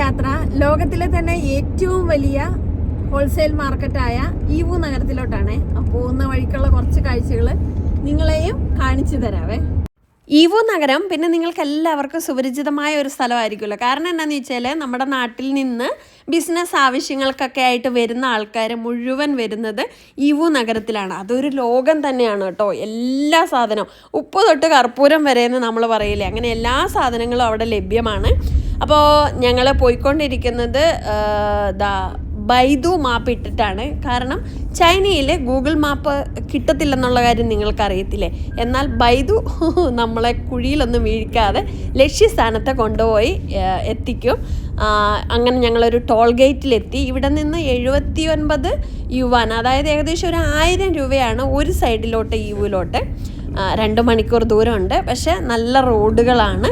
യാത്ര ലോകത്തിലെ തന്നെ ഏറ്റവും വലിയ ഹോൾസെയിൽ മാർക്കറ്റായ ഈവു നഗരത്തിലോട്ടാണ്. പോകുന്ന വഴിക്കുള്ള കുറച്ച് കാഴ്ചകൾ നിങ്ങളെയും കാണിച്ചു തരാവേ. ഈവു നഗരം പിന്നെ നിങ്ങൾക്ക് എല്ലാവർക്കും സുപരിചിതമായ ഒരു സ്ഥലമായിരിക്കുമല്ലോ. കാരണം എന്താണെന്ന് വെച്ചാൽ നമ്മുടെ നാട്ടിൽ നിന്ന് ബിസിനസ് ആവശ്യങ്ങൾക്കൊക്കെ ആയിട്ട് വരുന്ന ആൾക്കാർ മുഴുവൻ വരുന്നത് ഈവു നഗരത്തിലാണ്. അതൊരു ലോകം തന്നെയാണ് കേട്ടോ. എല്ലാ സാധനവും ഉപ്പ് തൊട്ട് കർപ്പൂരം വരെയെന്ന് നമ്മൾ പറയില്ലേ, അങ്ങനെ എല്ലാ സാധനങ്ങളും അവിടെ ലഭ്യമാണ്. അപ്പോൾ ഞങ്ങൾ പോയിക്കൊണ്ടിരിക്കുന്നത് ബൈദു മാപ്പ് ഇട്ടിട്ടാണ്. കാരണം ചൈനയിൽ ഗൂഗിൾ മാപ്പ് കിട്ടത്തില്ലെന്നുള്ള കാര്യം നിങ്ങൾക്കറിയത്തില്ലേ. എന്നാൽ ബൈദു നമ്മളെ കുഴിയിലൊന്നും വീഴിക്കാതെ ലക്ഷ്യസ്ഥാനത്തെ കൊണ്ടുപോയി എത്തിക്കും. അങ്ങനെ ഞങ്ങളൊരു ടോൾ ഗേറ്റിലെത്തി. ഇവിടെ നിന്ന് 79 യുവാൻ, അതായത് ഏകദേശം ഒരു 1000 രൂപയാണ് ഒരു സൈഡിലോട്ട് ഈവുലോട്ട്. 2 മണിക്കൂർ ദൂരമുണ്ട്. പക്ഷേ നല്ല റോഡുകളാണ്.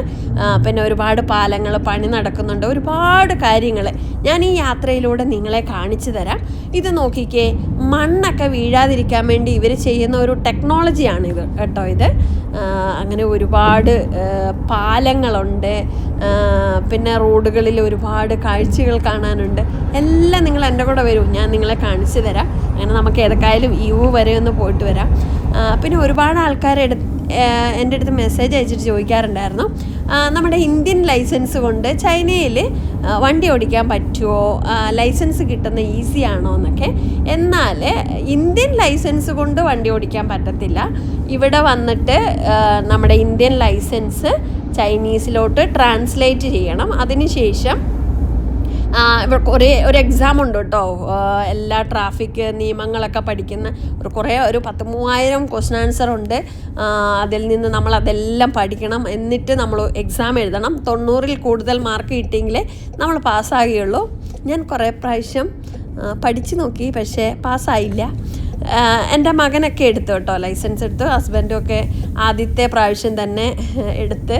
പിന്നെ ഒരുപാട് പാലങ്ങൾ പണി നടക്കുന്നുണ്ട്. ഒരുപാട് കാര്യങ്ങൾ ഞാൻ ഈ യാത്രയിലൂടെ നിങ്ങളെ കാണിച്ചു തരാം. ഇത് നോക്കിക്കേ, മണ്ണൊക്കെ വീഴാതിരിക്കാൻ വേണ്ടി ഇവർ ചെയ്യുന്ന ഒരു ടെക്നോളജിയാണ് ഇത് കേട്ടോ. ഇത് അങ്ങനെ ഒരുപാട് പാലങ്ങളുണ്ട്. പിന്നെ റോഡുകളിൽ ഒരുപാട് കാഴ്ചകൾ കാണാനുണ്ട്. എല്ലാം നിങ്ങൾ എൻ്റെ കൂടെ വരൂ, ഞാൻ നിങ്ങളെ കാണിച്ചു തരാം. അങ്ങനെ നമുക്ക് ഏതൊക്കെയായാലും ഈവു വരെ ഒന്ന് പോയിട്ട് വരാം. പിന്നെ ഒരുപാട് ആൾക്കാർ എൻ്റെ അടുത്ത് മെസ്സേജ് അയച്ചിട്ട് ചോദിക്കാറുണ്ടായിരുന്നു, നമ്മുടെ ഇന്ത്യൻ ലൈസൻസ് കൊണ്ട് ചൈനയിൽ വണ്ടി ഓടിക്കാൻ പറ്റുമോ, ലൈസൻസ് കിട്ടുന്ന ഈസി ആണോ എന്നൊക്കെ. എന്നാൽ ഇന്ത്യൻ ലൈസൻസ് കൊണ്ട് വണ്ടി ഓടിക്കാൻ പറ്റത്തില്ല. ഇവിടെ വന്നിട്ട് നമ്മുടെ ഇന്ത്യൻ ലൈസൻസ് ചൈനീസിലോട്ട് ട്രാൻസ്ലേറ്റ് ചെയ്യണം. അതിനുശേഷം ഒരു എക്സാം ഉണ്ട് കേട്ടോ. എല്ലാ ട്രാഫിക് നിയമങ്ങളൊക്കെ പഠിക്കുന്ന ഒരു 10,000 ക്വസ്റ്റൻ ആൻസർ ഉണ്ട്. അതിൽ നിന്ന് നമ്മൾ അതെല്ലാം പഠിക്കണം. എന്നിട്ട് നമ്മൾ എക്സാം എഴുതണം. 90-ൽ കൂടുതൽ മാർക്ക് കിട്ടിയെങ്കിലേ നമ്മൾ പാസ്സാകുകയുള്ളൂ. ഞാൻ കുറേ പ്രാവശ്യം പഠിച്ചു നോക്കി, പക്ഷേ പാസ്സായില്ല. എൻ്റെ മകനൊക്കെ എടുത്തു കേട്ടോ, ലൈസൻസ് എടുത്തു. ഹസ്ബൻഡും ഒക്കെ ആദ്യത്തെ പ്രാവശ്യം തന്നെ എടുത്ത്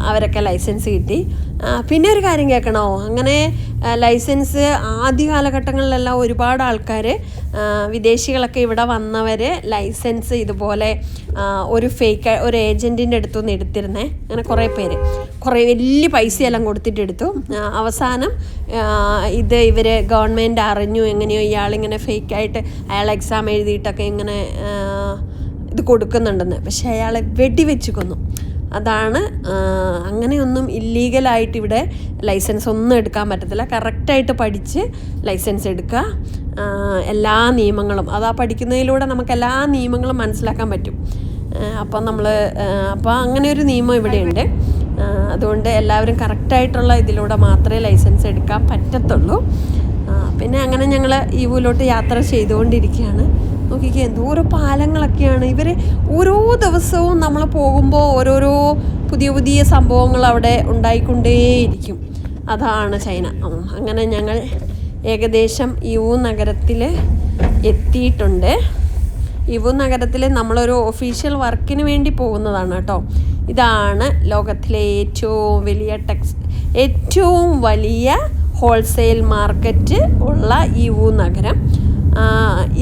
അവരൊക്കെ ലൈസൻസ് കിട്ടി. പിന്നെ ഒരു കാര്യം കേൾക്കണോ, അങ്ങനെ ലൈസൻസ് ആദ്യ കാലഘട്ടങ്ങളിലെല്ലാം ഒരുപാട് ആൾക്കാർ വിദേശികളൊക്കെ ഇവിടെ വന്നവർ ലൈസൻസ് ഇതുപോലെ ഒരു ഏജൻറ്റിൻ്റെ അടുത്തുനിന്ന് എടുത്തിരുന്നേ. അങ്ങനെ കുറേ പേര് വലിയ പൈസയെല്ലാം കൊടുത്തിട്ടെടുത്തു. അവസാനം ഇത് ഇവർ ഗവൺമെൻറ് അറിഞ്ഞു, എങ്ങനെയോ ഇയാളിങ്ങനെ ഫേക്കായിട്ട് അയാൾ എക്സാം എഴുതിയിട്ടൊക്കെ ഇങ്ങനെ ഇത് കൊടുക്കുന്നുണ്ടെന്ന്. പക്ഷേ അയാളെ വെടിവെച്ച് കൊന്നു. അതാണ്. അങ്ങനെയൊന്നും ഇല്ലീഗലായിട്ട് ഇവിടെ ലൈസൻസ് ഒന്നും എടുക്കാൻ പറ്റത്തില്ല. കറക്റ്റായിട്ട് പഠിച്ച് ലൈസൻസ് എടുക്കുക. എല്ലാ നിയമങ്ങളും പഠിക്കുന്നതിലൂടെ നമുക്ക് എല്ലാ നിയമങ്ങളും മനസ്സിലാക്കാൻ പറ്റും. അപ്പോൾ അങ്ങനെ ഒരു നിയമം ഇവിടെയുണ്ട്. അതുകൊണ്ട് എല്ലാവരും കറക്റ്റായിട്ടുള്ള ഇതിലൂടെ മാത്രമേ ലൈസൻസ് എടുക്കാൻ പറ്റത്തുള്ളൂ. പിന്നെ അങ്ങനെ ഞങ്ങൾ ഈവുലോട്ട് യാത്ര ചെയ്തുകൊണ്ടിരിക്കുകയാണ്. നോക്കിക്കേ, എന്തോരോ പാലങ്ങളൊക്കെയാണ്. ഇവർ ഓരോ ദിവസവും നമ്മൾ പോകുമ്പോൾ ഓരോരോ പുതിയ സംഭവങ്ങൾ അവിടെ ഉണ്ടായിക്കൊണ്ടേയിരിക്കും. അതാണ് ചൈന. അങ്ങനെ ഞങ്ങൾ ഏകദേശം ഈവു നഗരത്തിൽ എത്തിയിട്ടുണ്ട്. ഈവു നഗരത്തിൽ നമ്മളൊരു ഒഫീഷ്യൽ വർക്കിന് വേണ്ടി പോകുന്നതാണ് കേട്ടോ. ഇതാണ് ലോകത്തിലെ ഏറ്റവും വലിയ ഹോൾസെയിൽ മാർക്കറ്റ് ഉള്ള ഈവു നഗരം.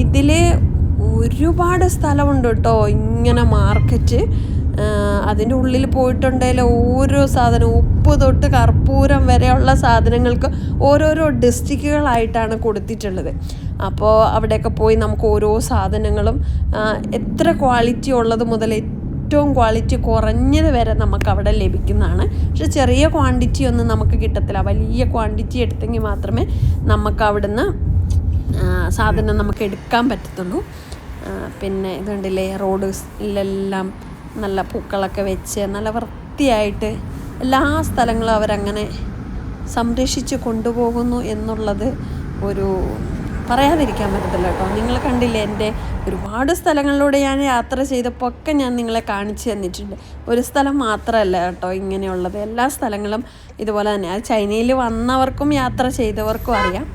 ഇതിൽ ഒരുപാട് സ്ഥലമുണ്ട് കേട്ടോ. ഇങ്ങനെ മാർക്കറ്റ്, അതിൻ്റെ ഉള്ളിൽ പോയിട്ടുണ്ടെങ്കിൽ ഓരോ സാധനവും ഉപ്പ് തൊട്ട് കർപ്പൂരം വരെയുള്ള സാധനങ്ങൾക്ക് ഓരോരോ ഡിസ്ട്രിക്റ്റുകളായിട്ടാണ് കൊടുത്തിട്ടുള്ളത്. അപ്പോൾ അവിടെയൊക്കെ പോയി നമുക്ക് ഓരോ സാധനങ്ങളും എത്ര ക്വാളിറ്റി ഉള്ളത് മുതൽ ഏറ്റവും ക്വാളിറ്റി കുറഞ്ഞത് വരെ നമുക്ക് അവിടെ ലഭിക്കുന്നതാണ്. പക്ഷെ ചെറിയ ക്വാണ്ടിറ്റി ഒന്നും നമുക്ക് കിട്ടത്തില്ല. വലിയ ക്വാണ്ടിറ്റി എടുത്തെങ്കിൽ മാത്രമേ നമുക്ക് അവിടുന്ന് സാധനം നമുക്ക് എടുക്കാൻ പറ്റത്തുള്ളൂ. പിന്നെ ഇതുണ്ടല്ലേ, റോഡിലെല്ലാം നല്ല പൂക്കളൊക്കെ വെച്ച് നല്ല വൃത്തിയായിട്ട് എല്ലാ സ്ഥലങ്ങളും അവരങ്ങനെ സംരക്ഷിച്ച് കൊണ്ടുപോകുന്നു എന്നുള്ളത് ഒരു പറയാതിരിക്കാൻ പറ്റത്തില്ല കേട്ടോ. നിങ്ങൾ കണ്ടില്ലേ, എൻ്റെ ഒരുപാട് സ്ഥലങ്ങളിലൂടെ ഞാൻ യാത്ര ചെയ്തപ്പോൾ ഒക്കെ ഞാൻ നിങ്ങളെ കാണിച്ചു തന്നിട്ടുണ്ട്. ഒരു സ്ഥലം മാത്രമല്ല കേട്ടോ ഇങ്ങനെയുള്ളത്, എല്ലാ സ്ഥലങ്ങളും ഇതുപോലെ തന്നെ. അത് ചൈനയിൽ വന്നവർക്കും യാത്ര ചെയ്തവർക്കും അറിയാം.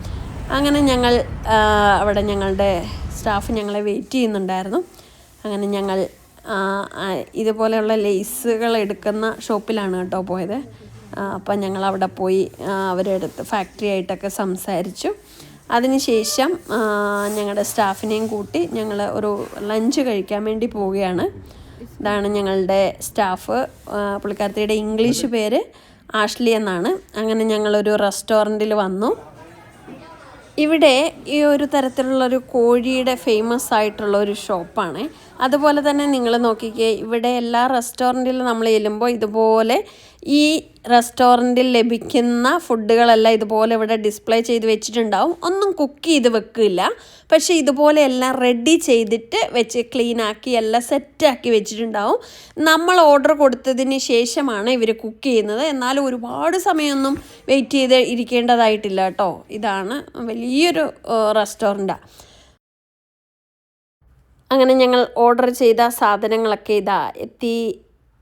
അങ്ങനെ ഞങ്ങൾ അവിടെ ഞങ്ങളുടെ സ്റ്റാഫ് ഞങ്ങളെ വെയിറ്റ് ചെയ്യുന്നുണ്ടായിരുന്നു. അങ്ങനെ ഞങ്ങൾ ഇതുപോലെയുള്ള ലേസുകൾ എടുക്കുന്ന ഷോപ്പിലാണ് കേട്ടോ പോയത്. അപ്പം ഞങ്ങൾ അവിടെ പോയി അവരെടുത്ത് ഫാക്ടറി ആയിട്ടൊക്കെ സംസാരിച്ചു. അതിനുശേഷം ഞങ്ങളുടെ സ്റ്റാഫിനെയും കൂട്ടി ഞങ്ങൾ ഒരു ലഞ്ച് കഴിക്കാൻ വേണ്ടി പോവുകയാണ്. ഇതാണ് ഞങ്ങളുടെ സ്റ്റാഫ്. പുള്ളിക്കാരത്തിയുടെ ഇംഗ്ലീഷ് പേര് ആഷ്ലി എന്നാണ്. അങ്ങനെ ഞങ്ങളൊരു റെസ്റ്റോറൻറ്റിൽ വന്നു. ഇവിടെ ഈ ഒരു തരത്തിലുള്ളൊരു കോഴിയുടെ ഫേമസ് ആയിട്ടുള്ള ഒരു ഷോപ്പാണ്. അതുപോലെ തന്നെ നിങ്ങൾ നോക്കിക്കേ, ഇവിടെ എല്ലാ റെസ്റ്റോറൻറ്റിലും നമ്മൾ ചെല്ലുമ്പോൾ ഇതുപോലെ ഈ റെസ്റ്റോറൻറ്റിൽ ലഭിക്കുന്ന ഫുഡുകളെല്ലാം ഇതുപോലെ ഇവിടെ ഡിസ്പ്ലേ ചെയ്ത് വെച്ചിട്ടുണ്ടാവും. ഒന്നും കുക്ക് ചെയ്ത് വെക്കില്ല, പക്ഷേ ഇതുപോലെ എല്ലാം റെഡി ചെയ്തിട്ട് വെച്ച് ക്ലീനാക്കി എല്ലാം സെറ്റാക്കി വെച്ചിട്ടുണ്ടാവും. നമ്മൾ ഓർഡർ കൊടുത്തതിന് ശേഷമാണ് ഇവർ കുക്ക് ചെയ്യുന്നത്. എന്നാലും ഒരുപാട് സമയമൊന്നും വെയിറ്റ് ചെയ്ത് ഇരിക്കേണ്ടതായിട്ടില്ല കേട്ടോ. ഇതാണ് വലിയൊരു റെസ്റ്റോറൻറ്റാണ്. അങ്ങനെ ഞങ്ങൾ ഓർഡർ ചെയ്ത സാധനങ്ങളൊക്കെ ഇതാ എത്തി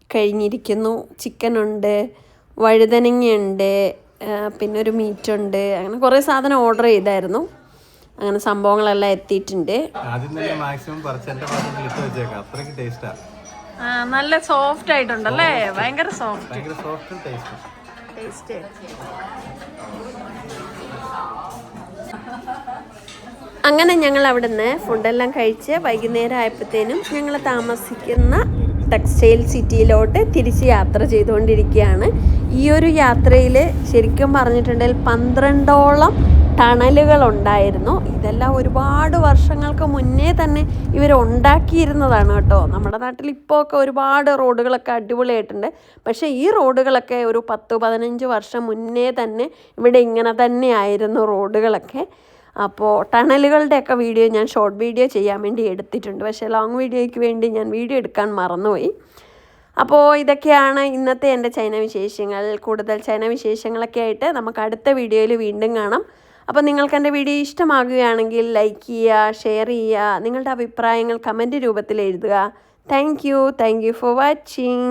കഴിഞ്ഞിരിക്കുന്നു. ചിക്കനുണ്ട്, വഴുതനങ്ങയുണ്ട്, പിന്നെ ഒരു മീറ്റുണ്ട്. അങ്ങനെ കുറേ സാധനം ഓർഡർ ചെയ്തായിരുന്നു. അങ്ങനെ സംഭവങ്ങളെല്ലാം എത്തിയിട്ടുണ്ട്. നല്ല സോഫ്റ്റ് ആയിട്ടുണ്ടല്ലേ, ഭയങ്കര സോഫ്റ്റ് ടേസ്റ്റ്. അങ്ങനെ ഞങ്ങൾ അവിടുന്ന് ഫുഡെല്ലാം കഴിച്ച് വൈകുന്നേരം ആയപ്പോഴത്തേനും ഞങ്ങൾ താമസിക്കുന്ന ടെക്സ്റ്റൈൽ സിറ്റിയിലോട്ട് തിരിച്ച് യാത്ര ചെയ്തുകൊണ്ടിരിക്കുകയാണ്. ഈ ഒരു യാത്രയിൽ ശരിക്കും പറഞ്ഞിട്ടുണ്ടെങ്കിൽ 12ഓളം ടണലുകളുണ്ടായിരുന്നു. ഇതെല്ലാം ഒരുപാട് വർഷങ്ങൾക്ക് മുന്നേ തന്നെ ഇവരുണ്ടാക്കിയിരുന്നതാണ് കേട്ടോ. നമ്മുടെ നാട്ടിൽ ഇപ്പോൾ ഒക്കെ ഒരുപാട് റോഡുകളൊക്കെ അടിപൊളിയായിട്ടുണ്ട്. പക്ഷേ ഈ റോഡുകളൊക്കെ ഒരു 10-15 വർഷം മുന്നേ തന്നെ ഇവിടെ ഇങ്ങനെ തന്നെ ആയിരുന്നു റോഡുകളൊക്കെ. അപ്പോൾ ടണലുകളുടെയൊക്കെ വീഡിയോ ഞാൻ ഷോർട്ട് വീഡിയോ ചെയ്യാൻ വേണ്ടി എടുത്തിട്ടുണ്ട്. പക്ഷേ ലോങ് വീഡിയോയ്ക്ക് വേണ്ടി ഞാൻ വീഡിയോ എടുക്കാൻ മറന്നുപോയി. അപ്പോൾ ഇതൊക്കെയാണ് ഇന്നത്തെ എൻ്റെ ചൈന വിശേഷങ്ങൾ. കൂടുതൽ ചൈന വിശേഷങ്ങളൊക്കെ ആയിട്ട് നമുക്ക് അടുത്ത വീഡിയോയിൽ വീണ്ടും കാണാം. അപ്പോൾ നിങ്ങൾക്ക് എൻ്റെ വീഡിയോ ഇഷ്ടമാകുകയാണെങ്കിൽ ലൈക്ക് ചെയ്യുക, ഷെയർ ചെയ്യുക, നിങ്ങളുടെ അഭിപ്രായങ്ങൾ കമൻറ്റ് രൂപത്തിൽ എഴുതുക. Thank you for watching.